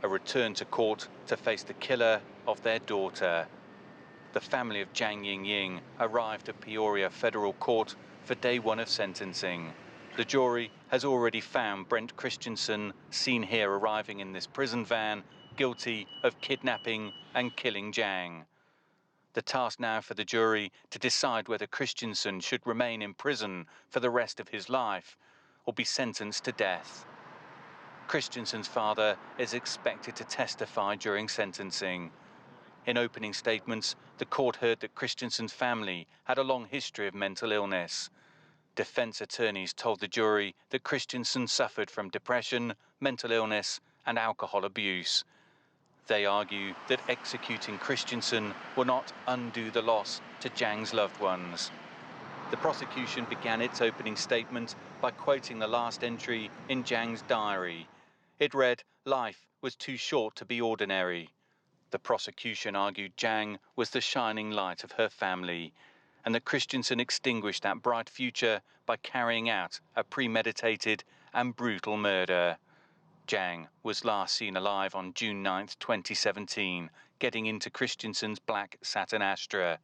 a return to court to face the killer of their daughter. The family of Zhang Yingying arrived at Peoria Federal Court for day one of sentencing. The jury has already found Brendt Christensen, seen here arriving in this prison van, guilty of kidnapping and killing Zhang. The task now for the jury to decide whether Christensen should remain in prison for the rest of his life or be sentenced to death. Christensen's father is expected to testify during sentencing. In opening statements, the court heard that Christensen's family had a long history of mental illness. Defense attorneys told the jury that Christensen suffered from depression, mental illness, and alcohol abuse. They argue that executing Christensen will not undo the loss to Zhang's loved ones. The prosecution began its opening statement by quoting the last entry in Zhang's diary. It read, "Life was too short to be ordinary." The prosecution argued Zhang was the shining light of her family, and that Christensen extinguished that bright future by carrying out a premeditated and brutal murder. Zhang was last seen alive on June 9, 2017, getting into Christensen's black Saturn Astra.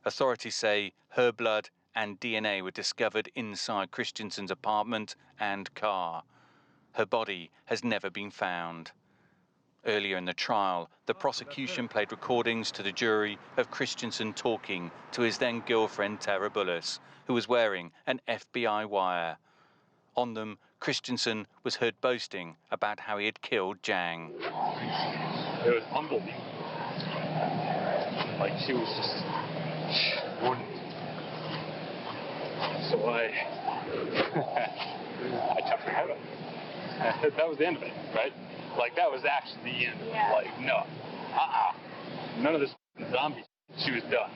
Authorities say her blood and DNA were discovered inside Christensen's apartment and car. Her body has never been found. Earlier in the trial, the prosecution played recordings to the jury of Christensen talking to his then-girlfriend Tara Bullis, who was wearing an FBI wire. On them, Christensen was heard boasting about how he had killed Zhang. It was unbelievable. Like, she was just wounded. So I chopped her head off. That was the end of it, right? Like, that was actually the end of it. Yeah. Like, no. None of this zombie. She was done.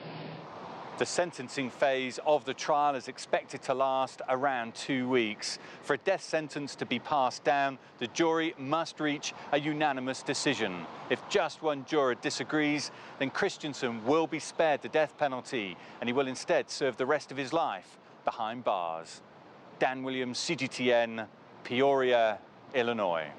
The sentencing phase of the trial is expected to last around 2 weeks. For a death sentence to be passed down, the jury must reach a unanimous decision. If just one juror disagrees, then Christensen will be spared the death penalty, and he will instead serve the rest of his life behind bars. Dan Williams, CGTN, Peoria, Illinois.